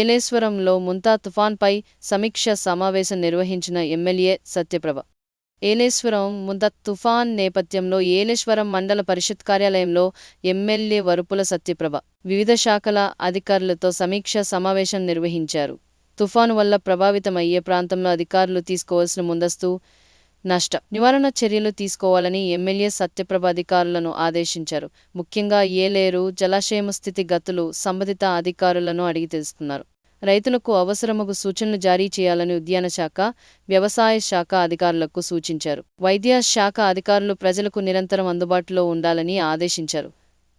ఏలేశ్వరంలో ముంతా తుఫాన్పై సమీక్ష సమావేశం నిర్వహించిన ఎమ్మెల్యే సత్యప్రభ. ఏలేశ్వరం ముంతా తుఫాన్ నేపథ్యంలో ఏలేశ్వరం మండల పరిషత్ కార్యాలయంలో ఎమ్మెల్యే వరుపుల సత్యప్రభ వివిధ శాఖల అధికారులతో సమీక్ష సమావేశం నిర్వహించారు. తుఫాను వల్ల ప్రభావితమయ్యే ప్రాంతంలో అధికారులు తీసుకోవాల్సిన ముందస్తు నష్ట నివారణ చర్యలు తీసుకోవాలని ఎమ్మెల్యే సత్యప్రభ అధికారులను ఆదేశించారు. ముఖ్యంగా ఏలేరు జలాశయం స్థితిగతులు సంబంధిత అధికారులను అడిగి తెలుసుకున్నారు. రైతులకు అవసరమగు సూచనలు జారీ చేయాలని ఉద్యాన శాఖ, వ్యవసాయ శాఖ అధికారులకు సూచించారు. వైద్య శాఖ అధికారులు ప్రజలకు నిరంతరం అందుబాటులో ఉండాలని ఆదేశించారు.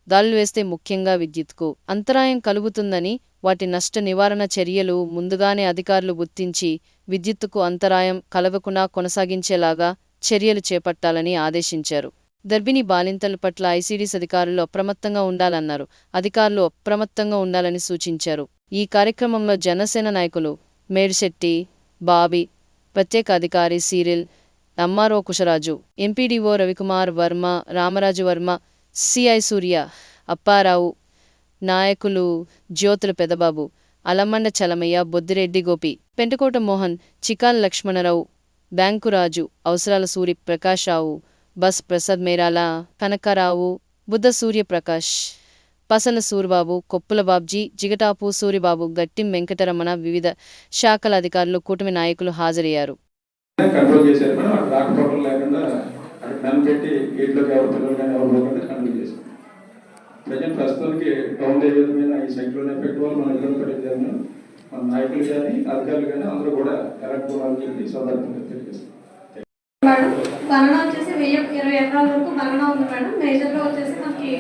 దాడులు వేస్తే ముఖ్యంగా విద్యుత్కు అంతరాయం కలుగుతుందని, వాటి నష్ట నివారణ చర్యలు ముందుగానే అధికారులు గుర్తించి విద్యుత్తుకు అంతరాయం కలగకుండా కొనసాగించేలాగా చర్యలు చేపట్టాలని ఆదేశించారు. గర్భిణీ బాలింతల పట్ల ఐసీడీఎస్ అధికారులు అప్రమత్తంగా ఉండాలన్నారు. అధికారులు అప్రమత్తంగా ఉండాలని సూచించారు. ఈ కార్యక్రమంలో జనసేన నాయకులు మేడిశెట్టి బాబీ, ప్రత్యేక అధికారి Cyril, MRO Kusharaju, MPDO Ravikumar Varma, Ramaraju Varma, CI Surya, Apparao, నాయకులు జ్యోతుల పెదబాబు, అలమండ చలమయ్య, బొద్దిరెడ్డి గోపి, పెంటకోట మోహన్, చికాల్ లక్ష్మణరావు, బ్యాంకురాజు, అవసరాల సూరి ప్రకాశ్రావు, బస్ ప్రసాద్ మేరాల, కనకారావు, బుద్ధ సూర్యప్రకాష్, పసల సూరిబాబు, కొప్పుల బాబ్జీ, జిగటాపు సూరిబాబు, గట్టిం వెంకటరమణ, వివిధ శాఖల అధికారులు, కూటమి నాయకులు హాజరయ్యారు. ప్రజెంట్ ప్రస్తుతానికి డౌన్ ఏరియా మీద ఈ సైక్లోన్ ఎఫెక్ట్ వల్ల మనం ఇబ్బంది పడేదాన్ని మన నాయకులు కానీ అధికారులు కానీ అందరూ కూడా ఎలక్ట్ అవ్వాలని చెప్పి సందర్భంగా తెలియజేస్తాం. మేడం బలన వచ్చేసి 1020 ఎకరాల వరకు బలన ఉంది మేడం. మేజర్గా వచ్చేసి మనకి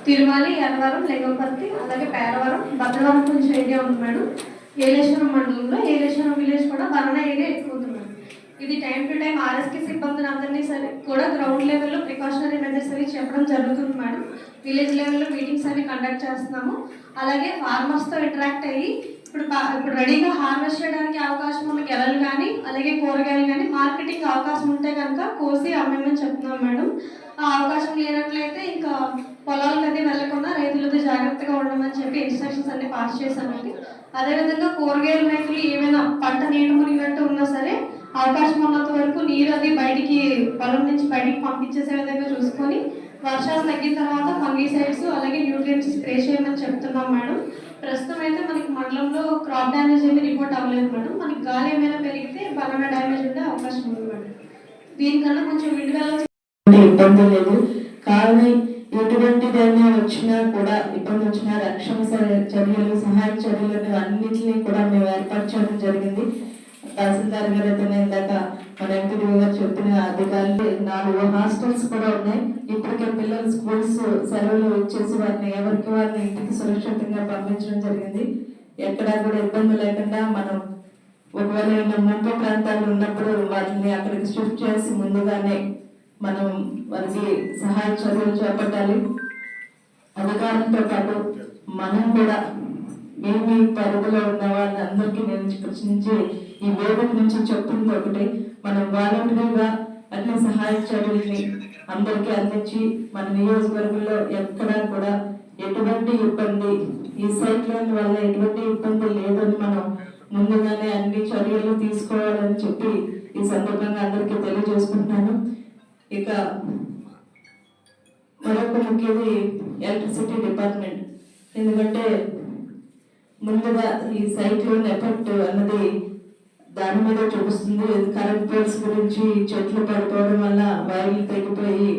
తిరుమల, ఎర్రవరం, లింగంపర్తి, అలాగే పేరవరం, భద్రవరం కొంచెం ఏరియా ఉంది మేడం. ఏలేశ్వరం మండలంలో ఏలేశ్వరం విలేజ్ కూడా బలన ఏరియా ఎక్కువ ఉంది మేడం. ఇది టైం టు టైం ఆర్ఎస్కే సిబ్బందిని అందరినీ సరే కూడా గ్రౌండ్ లెవెల్లో ప్రికాషనరీ మెజర్స్ అవి చెప్పడం జరుగుతుంది మేడం. విలేజ్ లెవెల్లో మీటింగ్స్ అన్ని కండక్ట్ చేస్తున్నాము. అలాగే ఫార్మర్స్తో ఇంటరాక్ట్ అయ్యి ఇప్పుడు రెడీగా హార్వెస్ట్ చేయడానికి అవకాశం ఉన్న గెలలు కానీ అలాగే కూరగాయలు కానీ మార్కెటింగ్ అవకాశం ఉంటే కనుక కోసి అమ్మేమని చెప్తున్నాం మేడం. ఆ అవకాశం లేనట్లయితే ఇంకా పొలాలకు అది వెళ్లకుండా రైతులతో జాగ్రత్తగా ఉండమని చెప్పి ఇన్స్ట్రక్షన్స్ అన్ని పాస్ చేశామండి. అదేవిధంగా కూరగాయల రైతులు ఏమైనా పంట నీరు మునిగినట్టు ఉన్నా సరే అవకాశం ఉన్నంత వరకు నీరు అది బయటికి పొలం నుంచి బయటికి పంపించేసే విధంగా చూసుకొని వర్షాలు తగ్గిన తర్వాత ఫంగిసైడ్స్ అలాగే న్యూట్రియంట్స్ స్ప్రే చేయమని చెప్తున్నాం మేడం. ప్రస్తుతం అయితే మనకి మండలంలో క్రాప్ డ్యామేజ్ ఏమీ రిపోర్ట్ అవ్వలేదు మేడం. మనకి గాలి ఏమైనా పెరిగితే బనానా డ్యామేజ్ ఉండే అవకాశం ఉంది మేడం. దీనికన్నా కొంచెం ఇబ్బంది లేదు. కానీ ఎటువంటి ధైర్యం వచ్చినా కూడా ఇబ్బంది వచ్చినా రక్షణ చర్యలు, సహాయ చర్యలు అన్నింటినీ కూడా మేము ఏర్పాటు చేయడం జరిగింది. తహసీల్దార్ గారు అయితే ఇందాక మన ఎంపీడీ గారు చెప్పిన అధికారులు 4 హాస్టల్స్ కూడా ఉన్నాయి. ఇప్పటికే పిల్లలు స్కూల్స్ సెలవులు వచ్చేసి వారిని ఎవరికి వారిని ఇంటికి సురక్షితంగా పంపించడం జరిగింది. ఎక్కడా కూడా ఇబ్బంది లేకుండా మనం ఒకవేళ ముంపు ప్రాంతాలు ఉన్నప్పుడు వాటిని అక్కడికి షిఫ్ట్ చేసి ముందుగానే మనం వారికి సహాయ చర్యలు చేపట్టాలి. అధికారులతో పాటు మనం కూడా మీ పరిధిలో ఉన్న వాళ్ళందరికీ నేను ఇక్కడి నుంచి ఈ వేదిక నుంచి చెప్తుంది ఒకటి, మనం వాలంటీర్గా అన్ని సహాయ చర్యల్ని అందరికీ అందించి మన నియోజకవర్గంలో ఎక్కడా కూడా ఎటువంటి ఇబ్బంది, ఈ సైక్లోన్ వల్ల ఎటువంటి ఇబ్బంది లేదని మనం ముందుగానే అన్ని చర్యలు తీసుకోవాలని చెప్పి ఈ సందర్భంగా అందరికీ తెలియజేసుకుంటున్నాను. ఇక మరొక ముఖ్యది ఎలక్ట్రిసిటీ డిపార్ట్మెంట్. ఎందుకంటే ముందుగా ఈ సైక్లోన్ ఎఫెక్ట్ అన్నది దాని మీద చూపిస్తుంది. కరెంట్ పోల్స్ గురించి చెట్లు పడిపోవడం వల్ల వైర్లు తెగిపోయి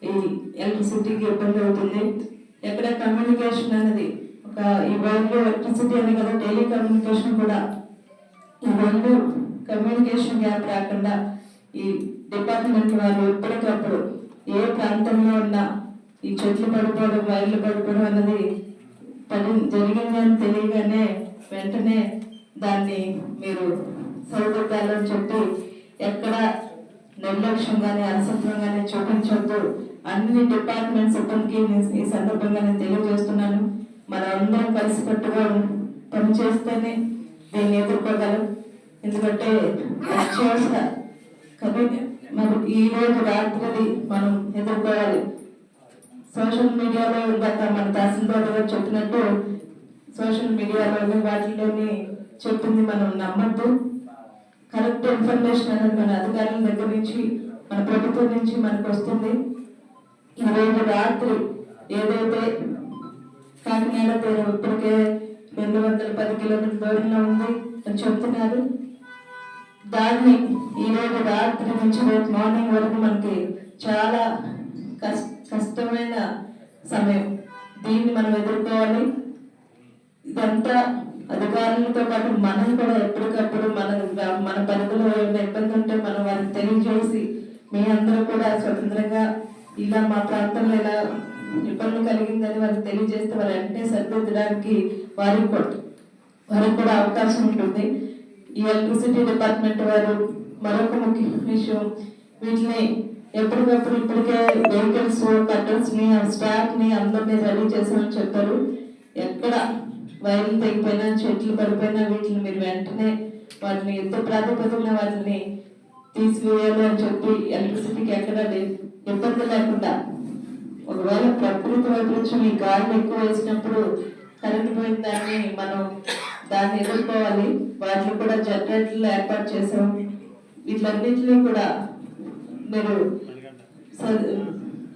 ఈ ఎలక్ట్రిసిటీకి ఇబ్బంది అవుతుంది. ఎక్కడ కమ్యూనికేషన్ అనేది ఈ వైర్లు ఎలక్ట్రిసిటీ అనే కదా టెలికమ్యూనికేషన్ కూడా, ఈ వైర్లు కమ్యూనికేషన్ గ్యాప్ రాకుండా ఈ డిపార్ట్మెంట్ వారు ఎప్పటికప్పుడు ఏ ప్రాంతంలో ఉన్న ఈ చెట్లు పడిపోవడం, వైర్లు పడిపోవడం అన్నది జరిగిందని తెలియగానే వెంటనే దాన్ని మీరు సరిదిద్దాలని చెప్పి ఎక్కడ నిర్లక్ష్యం కానీ అలసత్వం కానీ చూపించొద్దు. అన్ని డిపార్ట్మెంట్ సిబ్బందికి ఈ సందర్భంగా నేను తెలియజేస్తున్నాను. మనం అందరం కలిసికట్టుగా పనిచేస్తేనే దీన్ని ఎదుర్కోగలం. ఎందుకంటే మరి ఈ రోజు రాత్రి మనం ఎదుర్కోవాలి. సోషల్ మీడియాలో ఇందాక మన తహసీల్దార్ గారు చెప్పినట్టు సోషల్ మీడియాలోని వాటిలోని చెప్పింది మనం నమ్మద్దు. కరెక్ట్ ఇన్ఫర్మేషన్ అనేది మన అధికారుల దగ్గర నుంచి మన ప్రభుత్వం నుంచి మనకు వస్తుంది. ఈ రోజు రాత్రి ఏదైతే కాకినాడ తీరం ఇప్పటికే 210 కిలోమీటర్ల దూరంలో ఉంది అని చెప్తున్నారు. దాన్ని ఈ రోజు రాత్రి నుంచి రేపు మార్నింగ్ వరకు మనకి చాలా కష్టమైన సమయం. దీన్ని మనం ఎదుర్కోవాలి. ఇదంతా అధికారులతో పాటు మనం కూడా ఎప్పటికప్పుడు మన పరిధిలో ఏమైనా ఇబ్బంది ఉంటే మనం వారికి తెలియజేసి మీ అందరూ కూడా స్వతంత్రంగా ఇలా మా ప్రాంతంలో ఇలా ఇబ్బంది కలిగిందని వారికి తెలియజేస్తే వారు వెంటనే సరిదిద్దడానికి వారికి కూడా అవకాశం ఉంటుంది. ఈ ఎలక్ట్రిసిటీ డిపార్ట్మెంట్ వారు మరొక ముఖ్య విషయం, వీటిని ఎప్పటికప్పుడు ఇప్పటికే వెహికల్స్ కట్టర్స్ ని స్టాఫ్ ని అందరినీ రెడీ చేసామని చెప్పారు. ఎక్కడ వైర్లు తెగిపోయినా చెట్లు పడిపోయినా వీటిని మీరు వెంటనే వాటిని యుద్ధ ప్రాతిపదికన వాటిని తీసివేయాలి అని చెప్పి ఎలక్ట్రిసిటీకి ఎక్కడ ఇబ్బంది లేకుండా, ఒకవేళ ప్రకృతి వైపరీత్యం ఈ గాలి ఎక్కువ వేసినప్పుడు కరెంట్ పోయిన దాన్ని ఎదుర్కోవాలి. వాటిని కూడా జనరేటర్లు ఏర్పాటు చేసాం. వీటిలన్నింటినీ కూడా మీరు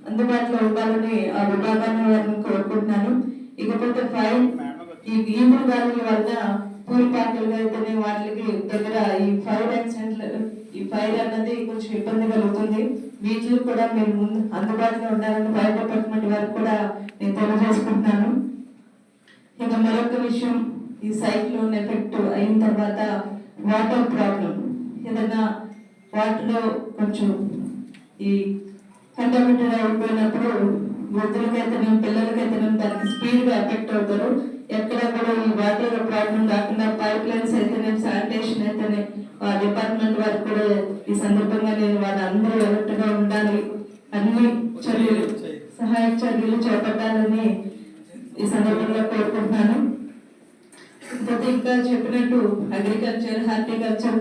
అందుబాటులో ఉండాలని ఆ విభాగాన్ని వారిని కోరుకుంటున్నాను. ఇకపోతే ఫైర్ ఈ ఈదురు గాలుల వల్ల పూల్ పార్కులుగా అయితేనే వాటికి దగ్గర ఈ ఫైర్ అన్నది కొంచెం ఇబ్బంది కలుగుతుంది. వీటిని కూడా మీరు ముందు అందుబాటులో ఉండాలని ఫైర్ డిపార్ట్మెంట్ వారికి కూడా నేను తెలియజేసుకుంటున్నాను. ఇక మరొక విషయం, ఈ సైక్లోన్ ఎఫెక్ట్ అయిన తర్వాత వాటర్ ప్రాబ్లం, ఏదైనా వాటర్లో కొంచెం ఈ కంటామినేటెడ్ అయిపోయినప్పుడు వృద్ధులకైతేనే పిల్లలకైతేనే దానికి స్పీడ్గా ఎఫెక్ట్ అవుతారు. ఎక్కడ కూడా ఈ వాటర్ ప్రాబ్లం రాకుండా పైప్ లైన్స్ అయితేనే శానిటేషన్ అయితేనే ఆ డిపార్ట్మెంట్ వారికి కూడా ఈ సందర్భంగా నేను వాళ్ళందరూ అలర్ట్గా ఉండాలి, అన్ని చర్యలు సహాయక చర్యలు చేపట్టాలని ఈ సందర్భంగా కోరుకుంటున్నాను. ఇంకా చెప్పినట్టు అగ్రికల్చర్, హార్టికల్చర్,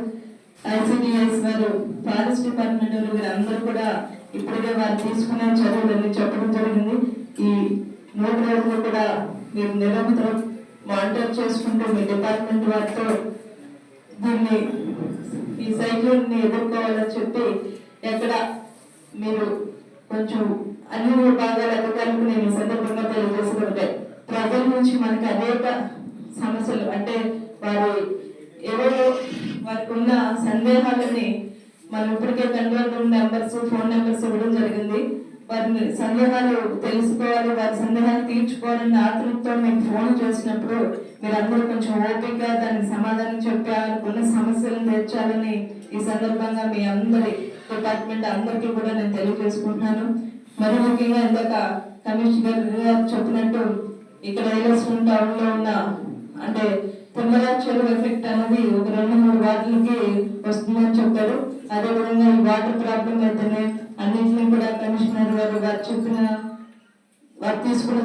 ఐసిడిఎస్ వారు, ఫారెస్ట్ డిపార్ట్మెంట్ వారు వీరందరూ కూడా ఇప్పటికే వారు తీసుకునే చర్యలని చెప్పడం జరిగింది. ఈ 3 రోజులు కూడా మీరు నిరంతరం మానిటర్ చేసుకుంటూ మీ డిపార్ట్మెంట్ వారితో దీన్ని ఈ సైక్లోన్ని ఎదుర్కోవాలని చెప్పి ఎక్కడ మీరు కొంచెం అన్ని విభాగాల అధికారులకు నేను ఈ సందర్భంగా తెలియజేసుకుంటే, ప్రజల నుంచి మనకి అనేక సమస్యలు అంటే వారికి ఉన్న సందేహాలని మనం ఇప్పటికే control room numbers, phone numbers ఇవ్వడం జరిగింది. వారిని సందేహాలు తెలుసుకోవాలి, వారి సందేహాలు తీర్చుకోవాలని ఆతృతతో మేము ఫోన్ చేసినప్పుడు మీరందరూ కొంచెం ఓపికగా దానికి సమాధానం చెప్పాలనుకున్న సమస్యలను తెచ్చాలని ఈ సందర్భంగా మీ అందరి డిపార్ట్మెంట్ అందరికీ కూడా నేను తెలియజేసుకుంటున్నాను. మరి ముఖ్యంగా ఇందాక కమిషనర్ గారు చెప్పినట్టు ఇక్కడ ఏలస్వరం టౌన్ లో ఉన్న అంటే కుంభరాక్షలు ఎఫెక్ట్ అనేది ఒక 2-3 వార్డులకి వస్తుందని చెప్పారు. అదేవిధంగా ఈ వాటర్ ప్రాబ్లం అయితేనే అన్నింటినీ కూడా కమిషనర్ గారు చెప్పిన వారు తీసుకున్న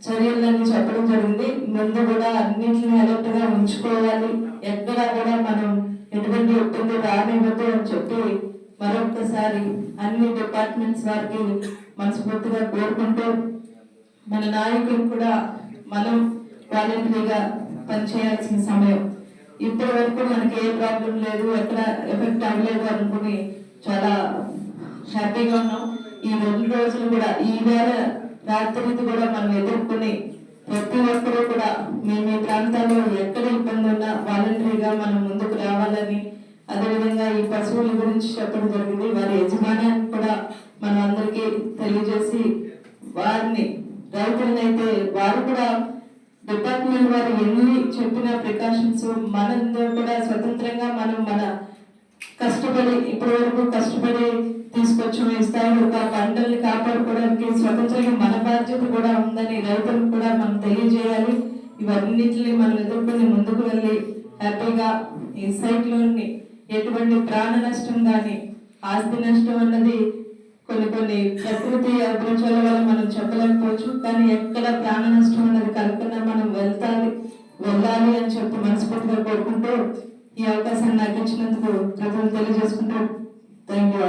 చర్యలని చెప్పడం జరిగింది. ముందు కూడా అన్నింటినీ అలర్ట్ గా ఉంచుకోవాలి, ఎక్కడా కూడా మనం ఎటువంటి ఇబ్బంది రానివ్వద్దు అని చెప్పి మరొకసారి అన్ని డిపార్ట్మెంట్స్ వారికి మనస్ఫూర్తిగా కోరుకుంటూ, మన నాయకులు కూడా మనం వాలంటరీగా పనిచేయాల్సిన సమయం. ఇప్పటి వరకు మనకి ఏ ప్రాబ్లం లేదు, ఎక్కడ ఎఫెక్ట్ అవ్వలేదు అనుకుని చాలా హ్యాపీగా ఉన్నాం. ఈ 2 రోజులు కూడా ఈ వేళ రాత్రి కూడా మనం ఎదుర్కొని ప్రతి ఒక్కరూ కూడా మీ ప్రాంతాల్లో ఎక్కడ ఇబ్బంది ఉన్నా వాలంటరీగా మనం ముందుకు రావాలని, అదేవిధంగా ఈ పశువుల గురించి చెప్పడం జరిగింది. వారి యజమానాన్ని కూడా మనం అందరికీ తెలియజేసి వారిని రైతులనైతే వారు కూడా డిపార్ట్మెంట్ వారు ఎన్ని చెప్పిన ప్రికాషన్స్ మనందరూ కూడా స్వతంత్రంగా మనం మన కష్టపడి ఇప్పటి వరకు కష్టపడి తీసుకొచ్చిన ఈ స్థాయిలో పంటల్ని కాపాడుకోవడానికి స్వతంత్రంగా మన బాధ్యత కూడా ఉందని రైతులకు కూడా మనం తెలియజేయాలి. ఇవన్నిటిని మనం ఎదుర్కొని ముందుకు వెళ్ళి హ్యాపీగా ఈ సైక్లోన్ని ఎటువంటి ప్రాణ నష్టం కానీ ఆస్తి నష్టం అన్నది కొన్ని ప్రకృతి అభిరుచుల వల్ల మనం చెప్పలేకపోవచ్చు, కానీ ఎక్కడ ప్రాణ నష్టం అన్నది కలగకుండా మనం వెళ్ళాలి అని చెప్పి మనస్ఫూర్తిగా కోరుకుంటూ ఈ అవకాశాన్ని నాకు ఇచ్చినందుకు ప్రజలు తెలియజేసుకుంటూ థ్యాంక్ యూ.